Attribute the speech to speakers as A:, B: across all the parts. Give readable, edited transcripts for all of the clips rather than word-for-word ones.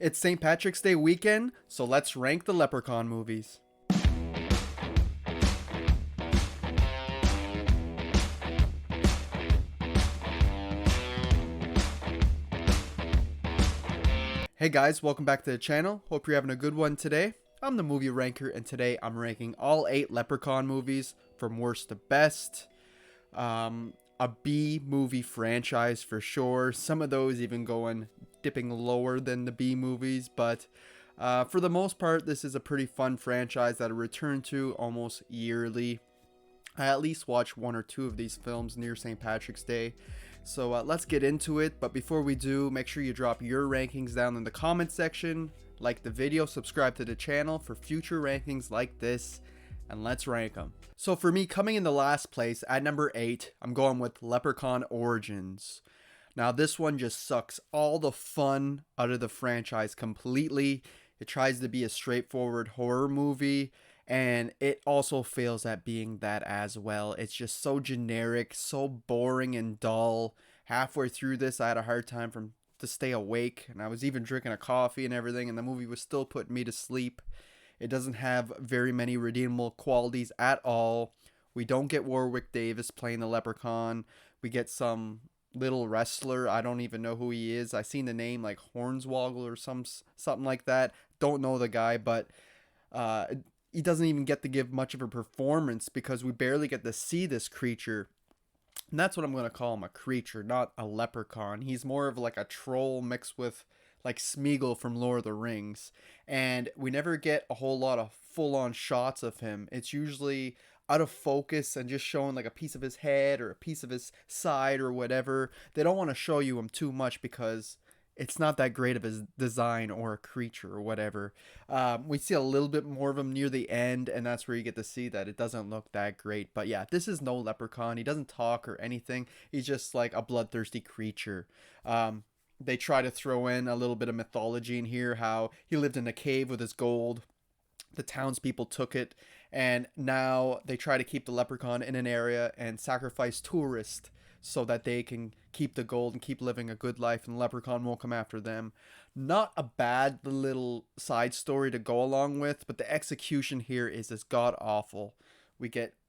A: It's St. Patrick's Day weekend, so let's rank the Leprechaun movies. Hey guys, welcome back to the channel. Hope you're having a good one today. I'm the movie ranker, and today I'm ranking all 8 Leprechaun movies from worst to best. A B movie franchise for sure. Some of those even dipping lower than the B movies, but for the most part, this is a pretty fun franchise that I return to almost yearly. I at least watch one or two of these films near St. Patrick's Day. So let's get into it. But before we do, make sure you drop your rankings down in the comment section. Like the video, subscribe to the channel for future rankings like this, and let's rank them. So for me, coming in the last place at number 8, I'm going with Leprechaun Origins. Now this one just sucks all the fun out of the franchise completely. It tries to be a straightforward horror movie, and it also fails at being that as well. It's just so generic, so boring and dull. Halfway through this, I had a hard time to stay awake, and I was even drinking a coffee and everything, and the movie was still putting me to sleep. It doesn't have very many redeemable qualities at all. We don't get Warwick Davis playing the Leprechaun. We get some little wrestler. I don't even know who he is. I seen the name like Hornswoggle or something like that. Don't know the guy, but he doesn't even get to give much of a performance because we barely get to see this creature. And that's what I'm going to call him, a creature, not a leprechaun. He's more of like a troll mixed with like Smeagol from Lord of the Rings. And we never get a whole lot of full-on shots of him. It's usually out of focus and just showing like a piece of his head or a piece of his side or whatever. They don't want to show you him too much because it's not that great of a design or a creature or whatever. We see a little bit more of him near the end, and that's where you get to see that it doesn't look that great. But yeah, this is no leprechaun. He doesn't talk or anything. He's just like a bloodthirsty creature. They try to throw in a little bit of mythology in here, how he lived in a cave with his gold. The townspeople took it, and now they try to keep the leprechaun in an area and sacrifice tourists so that they can keep the gold and keep living a good life, and the leprechaun won't come after them. Not a bad little side story to go along with, but the execution here is just god awful.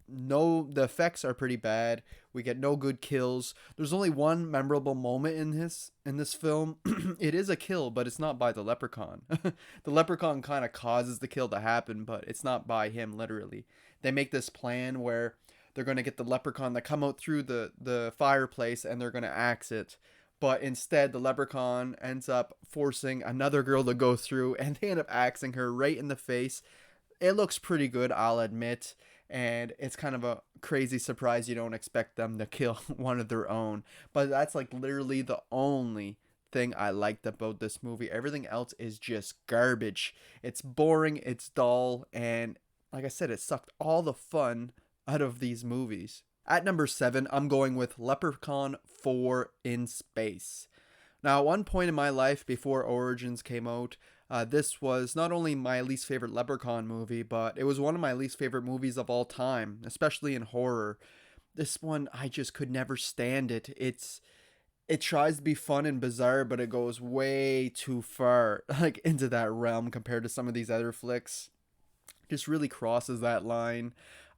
A: The effects are pretty bad. We get no good kills. There's only one memorable moment in this film. It is a kill, but it's not by the leprechaun. The leprechaun kind of causes the kill to happen, but it's not by him literally. They make this plan where they're going to get the leprechaun to come out through the fireplace, and they're going to axe it. But instead, the leprechaun ends up forcing another girl to go through, and they end up axing her right in the face. It looks pretty good, I'll admit. And it's kind of a crazy surprise. You don't expect them to kill one of their own. But that's like literally the only thing I liked about this movie. Everything else is just garbage. It's boring, it's dull, and like I said, it sucked all the fun out of these movies. At number 7, I'm going with Leprechaun 4 in Space. Now, at one point in my life before Origins came out, this was not only my least favorite Leprechaun movie, but it was one of my least favorite movies of all time, especially in horror. This one, I just could never stand it. It tries to be fun and bizarre, but it goes way too far, like into that realm compared to some of these other flicks. Just really crosses that line.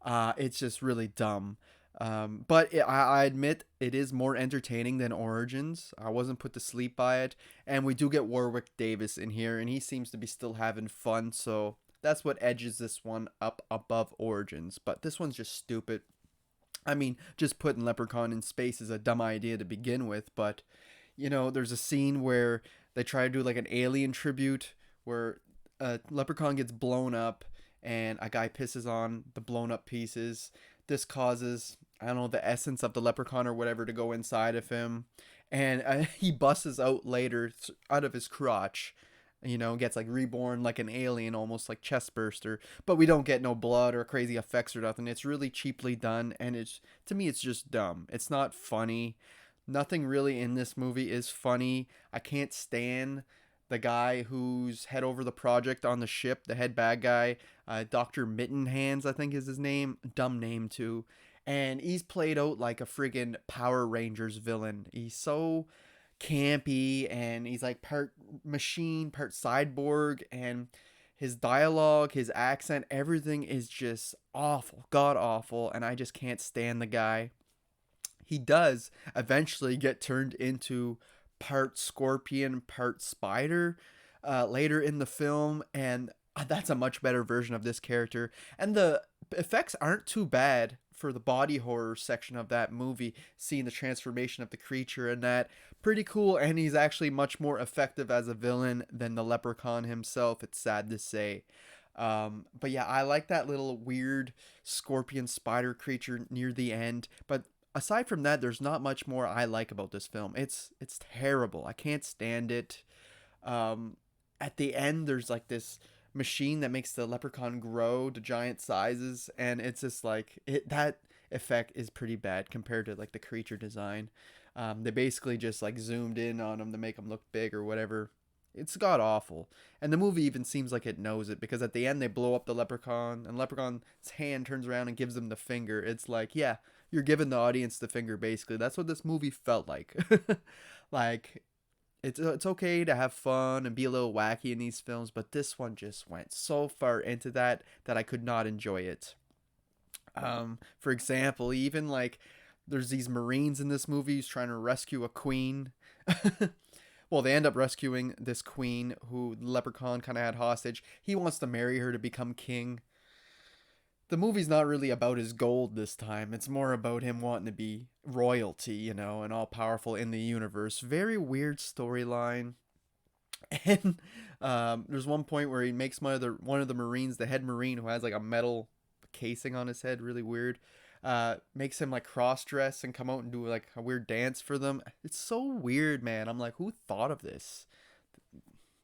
A: It's just really dumb. I admit it is more entertaining than Origins. I wasn't put to sleep by it. And we do get Warwick Davis in here, and he seems to be still having fun. So that's what edges this one up above Origins. But this one's just stupid. I mean, just putting Leprechaun in space is a dumb idea to begin with. But, there's a scene where they try to do like an alien tribute where a Leprechaun gets blown up and a guy pisses on the blown up pieces. This causes, I don't know, the essence of the leprechaun or whatever to go inside of him. And he busts out later out of his crotch. Gets like reborn like an alien, almost like chestburster. But we don't get no blood or crazy effects or nothing. It's really cheaply done. And to me, it's just dumb. It's not funny. Nothing really in this movie is funny. I can't stand the guy who's head over the project on the ship, the head bad guy, Dr. Mittenhands, I think is his name. Dumb name, too. And he's played out like a friggin' Power Rangers villain. He's so campy, and he's like part machine, part cyborg, and his dialogue, his accent, everything is just awful, god awful, and I just can't stand the guy. He does eventually get turned into part scorpion, part spider later in the film, and that's a much better version of this character. And the effects aren't too bad for the body horror section of that movie, seeing the transformation of the creature and that. Pretty cool, and he's actually much more effective as a villain than the leprechaun himself, it's sad to say. But yeah, I like that little weird scorpion spider creature near the end. But aside from that, there's not much more I like about this film. It's terrible. I can't stand it. Um, at the end, there's like this machine that makes the leprechaun grow to giant sizes, and it's just like that effect is pretty bad compared to like the creature design. They basically just like zoomed in on him to make him look big or whatever. It's god awful, and the movie even seems like it knows it, because at the end they blow up the leprechaun, and Leprechaun's hand turns around and gives them the finger. It's like, yeah, you're giving the audience the finger. Basically, that's what this movie felt like. Like, it's okay to have fun and be a little wacky in these films, but this one just went so far into that I could not enjoy it. For example, even like there's these Marines in this movie who's trying to rescue a queen. Well, they end up rescuing this queen who the leprechaun kind of had hostage. He wants to marry her to become king. The movie's not really about his gold this time. It's more about him wanting to be royalty, and all powerful in the universe. Very weird storyline. And there's one point where he makes one of the Marines, the head Marine, who has like a metal casing on his head, really weird. Makes him like cross dress and come out and do like a weird dance for them. It's so weird, man. I'm like, who thought of this?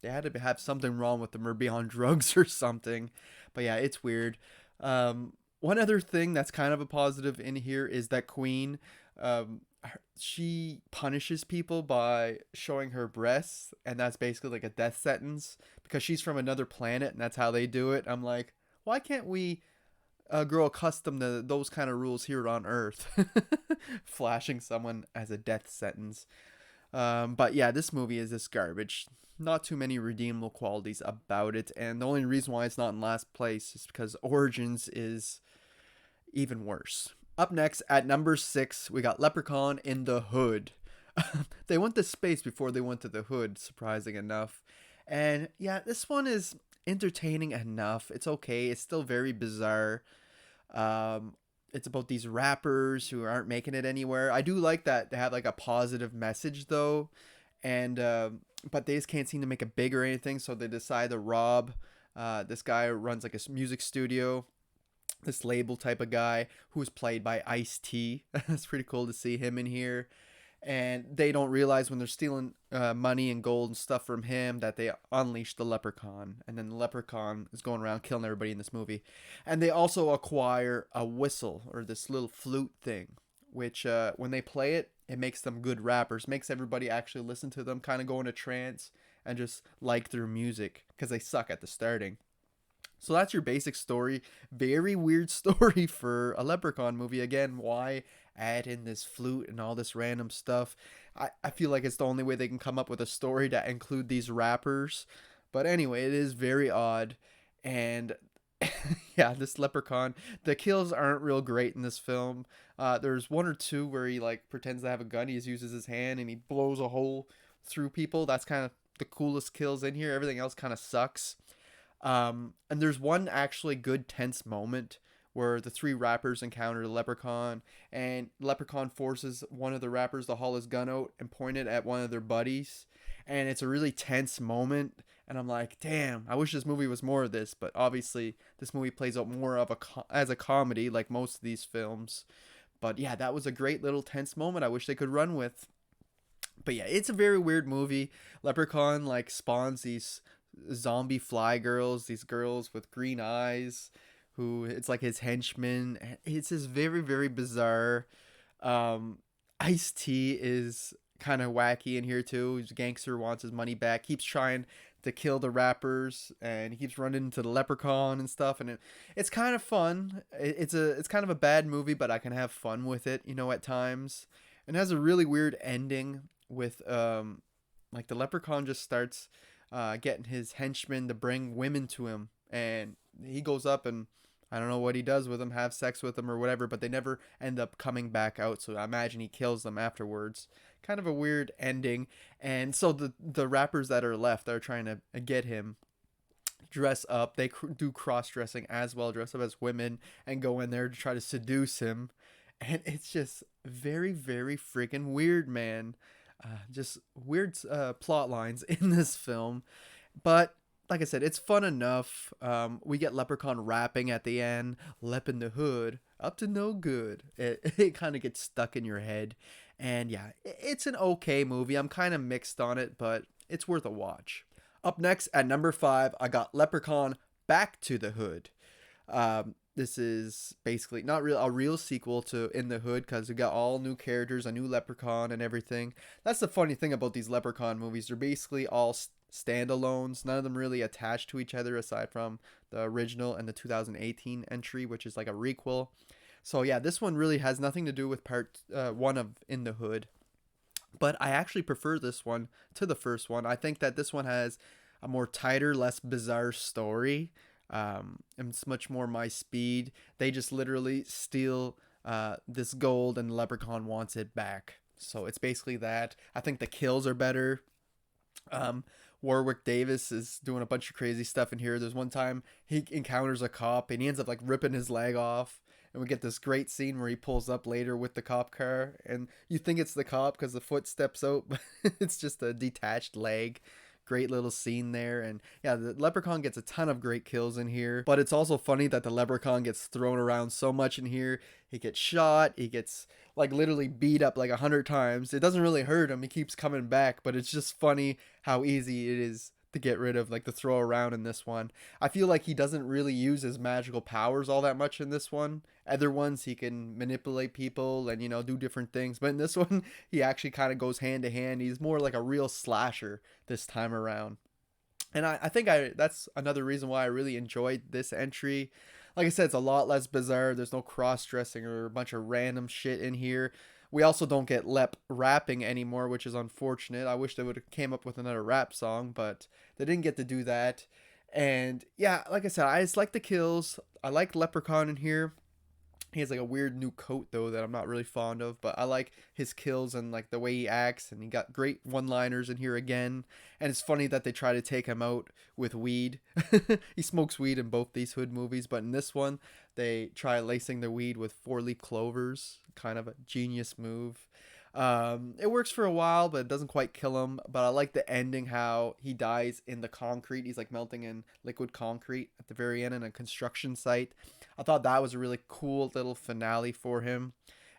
A: They had to have something wrong with them or be on drugs or something. But yeah, it's weird. One other thing that's kind of a positive in here is that Queen, she punishes people by showing her breasts, and that's basically like a death sentence because she's from another planet and that's how they do it. I'm like, why can't we grow accustomed to those kind of rules here on Earth? Flashing someone as a death sentence. But yeah, this movie is just garbage. Not too many redeemable qualities about it, and the only reason why it's not in last place is because Origins is even worse. Up next, at number 6, we got Leprechaun in the Hood. They went to space before they went to the hood, surprising enough. And yeah, this one is entertaining enough. It's okay. It's still very bizarre. It's about these rappers who aren't making it anywhere. I do like that they have like a positive message though, and but they just can't seem to make it big or anything. So they decide to rob. This guy who runs like a music studio. This label type of guy who's played by Ice-T. It's pretty cool to see him in here. And they don't realize when they're stealing money and gold and stuff from him that they unleash the leprechaun, and then the leprechaun is going around killing everybody in this movie. And they also acquire a whistle, or this little flute thing, which when they play it, it makes them good rappers, makes everybody actually listen to them, kind of go into trance and just like their music, because they suck at the starting. So that's your basic story. Very weird story for a Leprechaun movie. Again, why add in this flute and all this random stuff? I feel like it's the only way they can come up with a story to include these rappers. But anyway, it is very odd. And yeah, this Leprechaun, the kills aren't real great in this film. There's one or two where he like pretends to have a gun. He just uses his hand and he blows a hole through people. That's kind of the coolest kills in here. Everything else kind of sucks. And there's one actually good tense moment where the three rappers encounter the leprechaun, and leprechaun forces one of the rappers to haul his gun out and point it at one of their buddies. And it's a really tense moment. And I'm like, damn, I wish this movie was more of this. But obviously, this movie plays out more of as a comedy, like most of these films. But yeah, that was a great little tense moment I wish they could run with. But yeah, it's a very weird movie. Leprechaun like spawns these zombie fly girls, these girls with green eyes, who it's like his henchmen. It's just very, very bizarre. Ice-T is kind of wacky in here too. He's a gangster, wants his money back, keeps trying to kill the rappers, and he keeps running into the leprechaun and stuff. And it's kind of fun. It's kind of a bad movie, but I can have fun with it, at times. And it has a really weird ending. with like the leprechaun just starts getting his henchmen to bring women to him, and he goes up and I don't know what he does with them, have sex with them or whatever, but they never end up coming back out. So I imagine he kills them afterwards. Kind of a weird ending. And so the rappers that are left are trying to get him dress up. They do cross dressing as well, dress up as women, and go in there to try to seduce him. And it's just very, very freaking weird, man. Just weird plot lines in this film. But like I said, it's fun enough. We get Leprechaun rapping at the end, Lep in the hood, up to no good. It kind of gets stuck in your head. And yeah, it's an okay movie. I'm kind of mixed on it, but it's worth a watch. Up next at number 5, I got Leprechaun Back to the Hood. This is basically not real a real sequel to In the Hood because we got all new characters, a new leprechaun, and everything. That's the funny thing about these leprechaun movies. They're basically all standalones. None of them really attached to each other aside from the original and the 2018 entry, which is like a requel. So yeah, this one really has nothing to do with part 1 of In the Hood. But I actually prefer this one to the first one. I think that this one has a more tighter, less bizarre story. And it's much more my speed. They just literally steal this gold, and the leprechaun wants it back. So it's basically that. I think the kills are better. Warwick Davis is doing a bunch of crazy stuff in here. There's one time he encounters a cop and he ends up like ripping his leg off. And we get this great scene where he pulls up later with the cop car, and you think it's the cop because the foot steps out, but it's just a detached leg. Great little scene there. And yeah, the leprechaun gets a ton of great kills in here, but it's also funny that the leprechaun gets thrown around so much in here. He gets shot, he gets like literally beat up like 100 times. It doesn't really hurt him, he keeps coming back, but it's just funny how easy it is to get rid of, like the throw around in this one. I feel like he doesn't really use his magical powers all that much in this one. Other ones he can manipulate people and do different things, but in this one he actually kind of goes hand to hand. He's more like a real slasher this time around. And I think that's another reason why I really enjoyed this entry. Like I said, it's a lot less bizarre. There's no cross dressing or a bunch of random shit in here. We also don't get Lep rapping anymore, which is unfortunate. I wish they would have came up with another rap song, but they didn't get to do that. And yeah, like I said, I just like the kills. I like Leprechaun in here. He has like a weird new coat though that I'm not really fond of, but I like his kills and like the way he acts, and he got great one-liners in here again. And it's funny that they try to take him out with weed. He smokes weed in both these Hood movies, but in this one they try lacing the weed with four-leaf clovers. Kind of a genius move. It works for a while, but it doesn't quite kill him. But I like the ending, how he dies in the concrete. He's like melting in liquid concrete at the very end in a construction site. I thought that was a really cool little finale for him.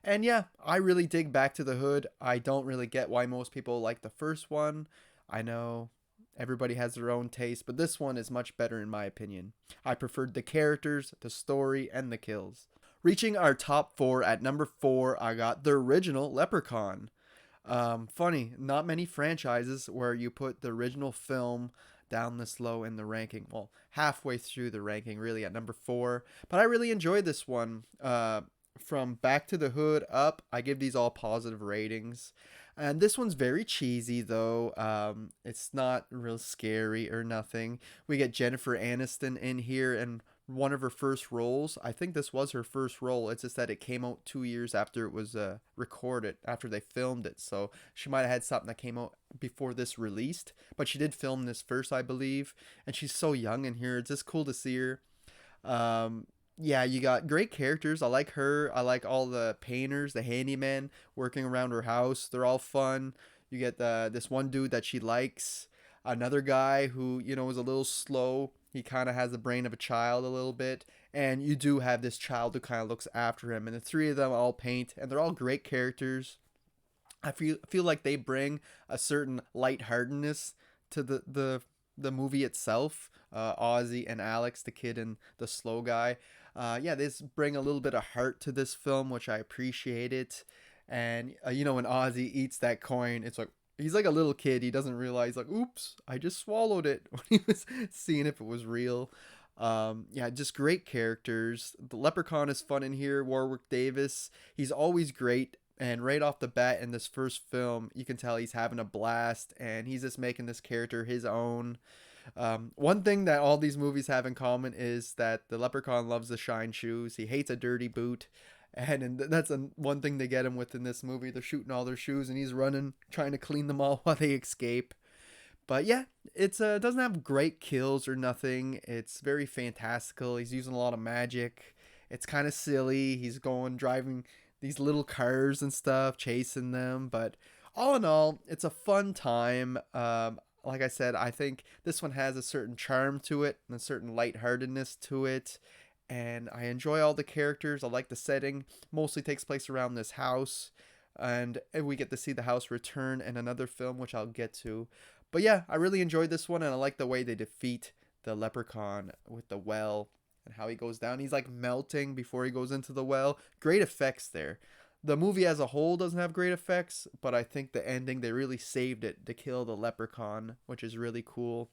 A: And yeah, I really dig Back to the Hood. I don't really get why most people like the first one. I know everybody has their own taste, but this one is much better in my opinion. I preferred the characters, the story, and the kills. Reaching our top 4 at number 4, I got the original Leprechaun. Funny, not many franchises where you put the original film down this low in the ranking. Well, halfway through the ranking, really, at number 4. But I really enjoyed this one. From Back to the Hood up, I give these all positive ratings. And this one's very cheesy, though. It's not real scary or nothing. We get Jennifer Aniston in here, and one of her first roles. I think this was her first role. It's just that it came out 2 years after it was recorded, after they filmed it. So she might have had something that came out before this released. But she did film this first, I believe. And she's so young in here. It's just cool to see her. Yeah, you got great characters. I like her. I like all the painters, the handyman working around her house. They're all fun. You get this one dude that she likes. Another guy who, is a little slow. He kind of has the brain of a child a little bit. And you do have this child who kind of looks after him. And the three of them all paint. And they're all great characters. I feel like they bring a certain lightheartedness to the movie itself. Ozzy and Alex, the kid and the slow guy. Yeah, they bring a little bit of heart to this film, which I appreciate it. And, when Ozzy eats that coin, it's like, he's like a little kid. He doesn't realize, like, oops, I just swallowed it when he was seeing if it was real. Yeah, just great characters. The Leprechaun is fun in here. Warwick Davis, he's always great And right off the bat in this first film, you can tell he's having a blast and he's just making this character his own. One thing that all these movies have in common is that the leprechaun loves to shine shoes. He hates a dirty boot. And that's one thing they get him with in this movie. They're shooting all their shoes and he's running, trying to clean them all while they escape. But yeah, it's doesn't have great kills or nothing. It's very fantastical. He's using a lot of magic. It's kind of silly. He's going driving these little cars and stuff, chasing them. But all in all, it's a fun time. Like I said, I think this one has a certain charm to it and a certain lightheartedness to it. And I enjoy all the characters. I like the setting. Mostly takes place around this house. And we get to see the house return in another film, which I'll get to. But yeah, I really enjoyed this one, and I like the way they defeat the leprechaun with the well and how he goes down. He's like melting before he goes into the well. Great effects there. The movie as a whole doesn't have great effects, but I think the ending, they really saved it to kill the leprechaun, which is really cool.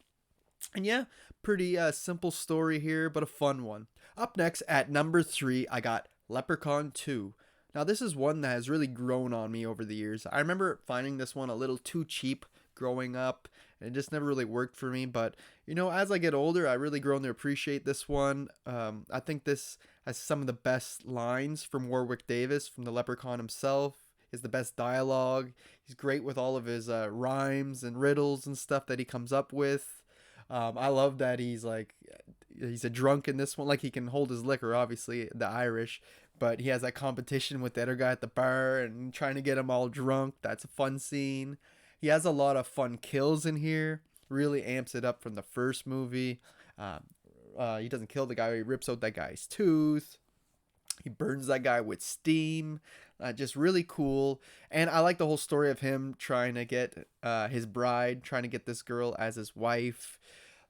A: And yeah, pretty simple story here, but a fun one. Up next at number 3, I got Leprechaun 2. Now, this is one that has really grown on me over the years. I remember finding this one a little too cheap growing up, and it just never really worked for me. But, as I get older, I really grown to appreciate this one. I think this has some of the best lines from Warwick Davis, from the Leprechaun himself. Is the best dialogue. He's great with all of his rhymes and riddles and stuff that he comes up with. I love that he's a drunk in this one. Like, he can hold his liquor, obviously, the Irish, but he has that competition with the other guy at the bar and trying to get him all drunk. That's a fun scene. He has a lot of fun kills in here. Really amps it up from the first movie. He doesn't kill the guy. He rips out that guy's tooth. He burns that guy with steam. Just really cool. And I like the whole story of him trying to get his bride, trying to get this girl as his wife.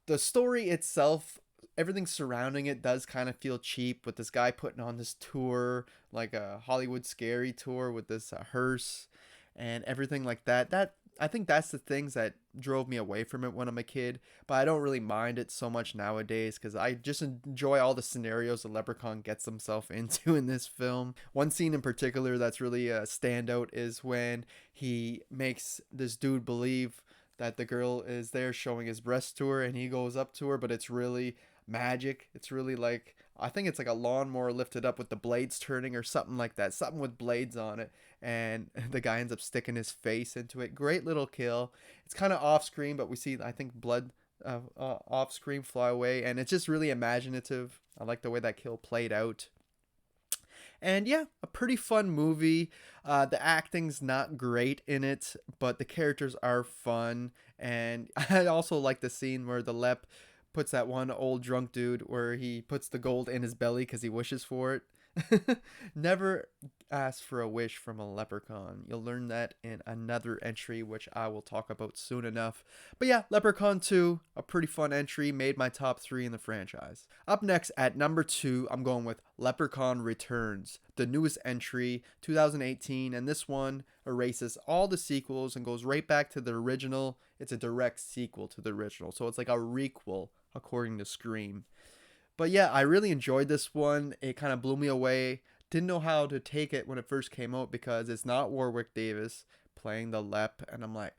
A: The story itself, everything surrounding it does kind of feel cheap, with this guy putting on this tour, like a Hollywood scary tour with this hearse and everything like that. I think that's the things that drove me away from it when I'm a kid, but I don't really mind it so much nowadays because I just enjoy all the scenarios the leprechaun gets himself into in this film. One scene in particular that's really a standout is when he makes this dude believe that the girl is there showing his breast to her, and he goes up to her, but it's really magic. It's really like, I think it's like a lawnmower lifted up with the blades turning or something like that, something with blades on it, and the guy ends up sticking his face into it. Great little kill. It's kind of off screen, but we see, I think, blood off screen fly away, and it's just really imaginative. I like the way that kill played out. And yeah, a pretty fun movie. The acting's not great in it, but the characters are fun. And I also like the scene where the Lep puts that one old drunk dude where he puts the gold in his belly because he wishes for it. Never ask for a wish from a leprechaun. You'll learn that in another entry, which I will talk about soon enough. But yeah, Leprechaun 2, a pretty fun entry, made my top 3 in the franchise. Up next at number 2, I'm going with Leprechaun Returns, the newest entry, 2018, and this one erases all the sequels and goes right back to the original. It's a direct sequel to the original, so it's like a requel according to Scream. But yeah, I really enjoyed this one. It kind of blew me away. Didn't know how to take it when it first came out because it's not Warwick Davis playing the Lep. And I'm like,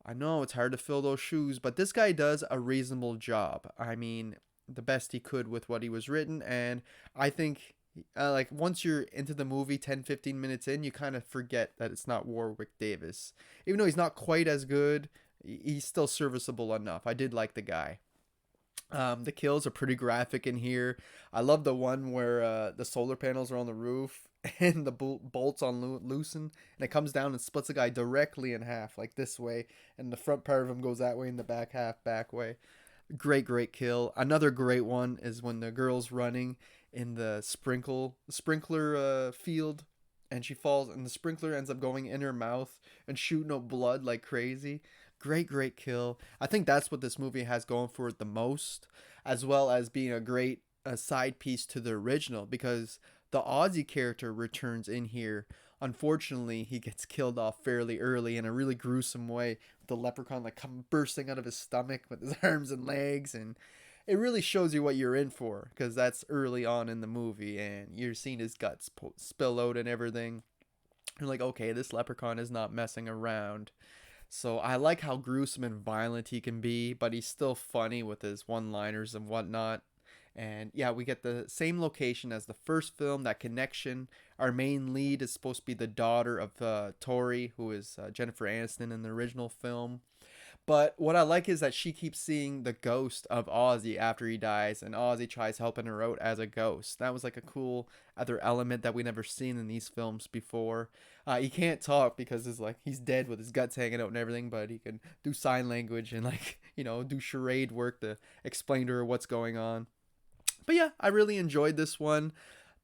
A: I know it's hard to fill those shoes, but this guy does a reasonable job. I mean, the best he could with what he was written. And I think like once you're into the movie 10-15 minutes in, you kind of forget that it's not Warwick Davis. Even though he's not quite as good, he's still serviceable enough. I did like the guy. The kills are pretty graphic in here. I love the one where the solar panels are on the roof and the bolts on loosen, and it comes down and splits the guy directly in half, like this way, and the front part of him goes that way and the back half back way. Great kill. Another great one is when the girl's running in the sprinkler field, and she falls and the sprinkler ends up going in her mouth and shooting out blood like crazy. Great kill. I think that's what this movie has going for it the most, as well as being a great side piece to the original, because the Ozzy character returns in here. Unfortunately, he gets killed off fairly early in a really gruesome way, with the leprechaun like come bursting out of his stomach with his arms and legs, and it really shows you what you're in for, because that's early on in the movie, and you're seeing his guts spill out and everything. You're like, okay, this leprechaun is not messing around. So I like how gruesome and violent he can be, but he's still funny with his one-liners and whatnot. And yeah, we get the same location as the first film, that connection. Our main lead is supposed to be the daughter of Tori, who is Jennifer Aniston in the original film. But what I like is that she keeps seeing the ghost of Ozzy after he dies, and Ozzy tries helping her out as a ghost. That was like a cool other element that we never seen in these films before. He can't talk because it's like he's dead with his guts hanging out and everything, but he can do sign language and like do charade work to explain to her what's going on. But yeah, I really enjoyed this one.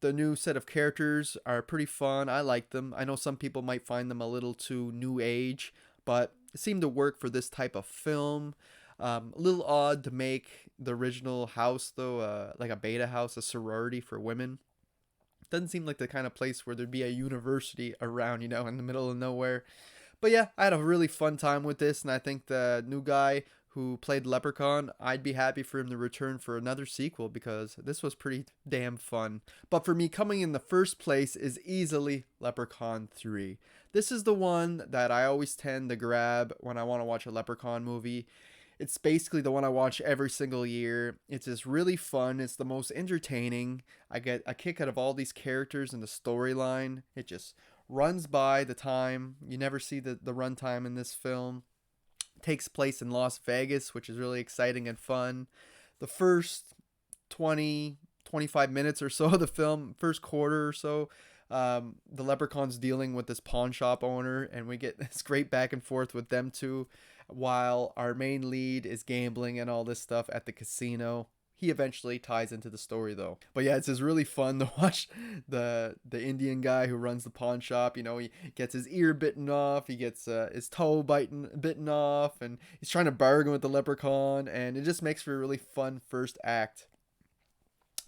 A: The new set of characters are pretty fun. I like them. I know some people might find them a little too new age, but it seemed to work for this type of film. A little odd to make the original house, though, like a beta house, a sorority for women. Doesn't seem like the kind of place where there'd be a university around, in the middle of nowhere. But yeah, I had a really fun time with this, and I think the new guy who played Leprechaun, I'd be happy for him to return for another sequel because this was pretty damn fun. But for me, coming in the first place is easily Leprechaun 3. This is the one that I always tend to grab when I want to watch a Leprechaun movie. It's basically the one I watch every single year. It's just really fun. It's the most entertaining. I get a kick out of all these characters and the storyline. It just runs by the time. You never see the runtime in this film. It takes place in Las Vegas, which is really exciting and fun. The first 25 minutes or so of the film, first quarter or so, the leprechaun's dealing with this pawn shop owner, and we get this great back and forth with them two while our main lead is gambling and all this stuff at the casino. He eventually ties into the story though. But yeah, it's just really fun to watch the Indian guy who runs the pawn shop. He gets his ear bitten off, he gets his toe bitten off, and he's trying to bargain with the leprechaun, and it just makes for a really fun first act.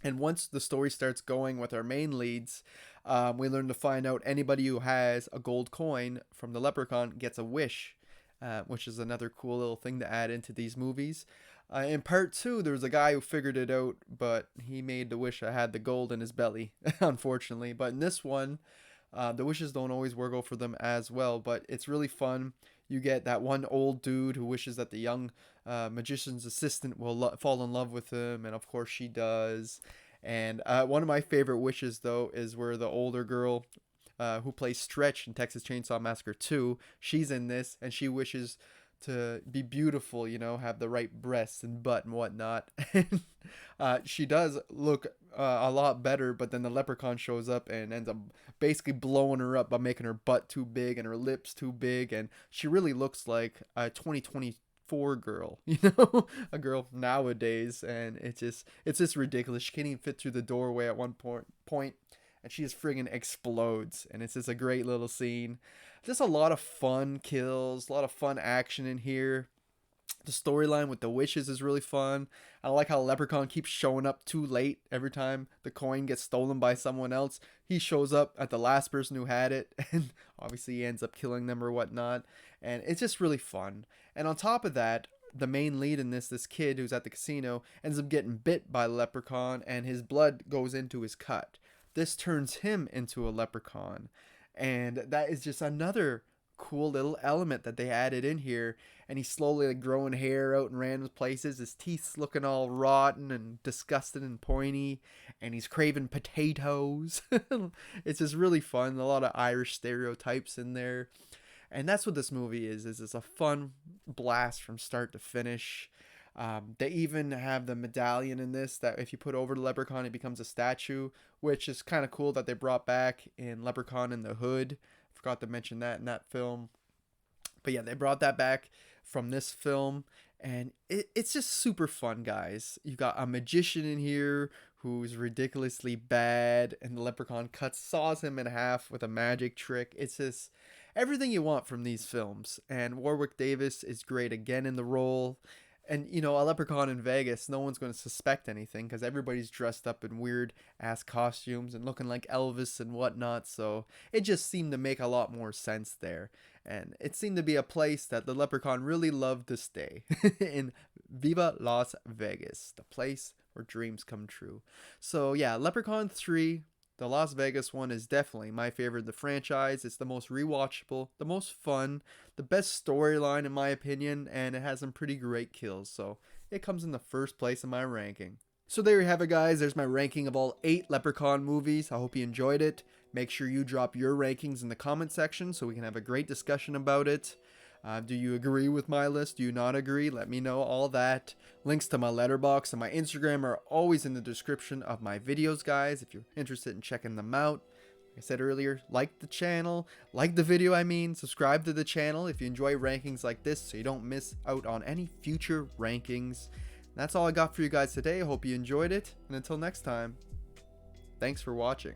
A: And once the story starts going with our main leads, we learn to find out anybody who has a gold coin from the leprechaun gets a wish, which is another cool little thing to add into these movies. In part two, there was a guy who figured it out, but he made the wish that had the gold in his belly, unfortunately. But in this one, the wishes don't always work out for them as well, but it's really fun. You get that one old dude who wishes that the young magician's assistant will fall in love with him, and of course she does. And one of my favorite wishes, though, is where the older girl who plays Stretch in Texas Chainsaw Massacre 2, she's in this, and she wishes to be beautiful, have the right breasts and butt and whatnot. And she does look a lot better, but then the leprechaun shows up and ends up basically blowing her up by making her butt too big and her lips too big, and she really looks like a 2024 girl, a girl nowadays, and it's just ridiculous. She can't even fit through the doorway at one point, and she just friggin' explodes, and it's just a great little scene. Just a lot of fun kills, a lot of fun action in here. The storyline with the wishes is really fun. I like how Leprechaun keeps showing up too late every time the coin gets stolen by someone else. He shows up at the last person who had it, and obviously he ends up killing them or whatnot. And it's just really fun. And on top of that, the main lead in this kid who's at the casino, ends up getting bit by the leprechaun, and his blood goes into his cut. This turns him into a leprechaun. And that is just another cool little element that they added in here. And he's slowly growing hair out in random places. His teeth's looking all rotten and disgusted and pointy. And he's craving potatoes. It's just really fun. A lot of Irish stereotypes in there. And that's what this movie is it's a fun blast from start to finish. They even have the medallion in this that if you put over the leprechaun, it becomes a statue, which is kind of cool that they brought back in Leprechaun in the Hood. Forgot to mention that in that film. But yeah, they brought that back from this film, and it's just super fun, guys. You got a magician in here who's ridiculously bad, and the leprechaun saws him in half with a magic trick. It's just everything you want from these films. And Warwick Davis is great again in the role. And, a leprechaun in Vegas, no one's going to suspect anything because everybody's dressed up in weird ass costumes and looking like Elvis and whatnot. So it just seemed to make a lot more sense there. And it seemed to be a place that the leprechaun really loved to stay in Viva Las Vegas, the place where dreams come true. So yeah, Leprechaun 3, The Las Vegas one is definitely my favorite of the franchise. It's the most rewatchable, the most fun, the best storyline in my opinion, and it has some pretty great kills, so it comes in the first place in my ranking. So there you have it, guys. There's my ranking of all 8 Leprechaun movies. I hope you enjoyed it. Make sure you drop your rankings in the comment section so we can have a great discussion about it. Do you agree with my list? Do you not agree? Let me know all that. Links to my letterbox and my Instagram are always in the description of my videos, guys, if you're interested in checking them out. Like I said earlier, like the channel, like the video I mean, subscribe to the channel if you enjoy rankings like this so you don't miss out on any future rankings. That's all I got for you guys today. I hope you enjoyed it, and until next time, thanks for watching.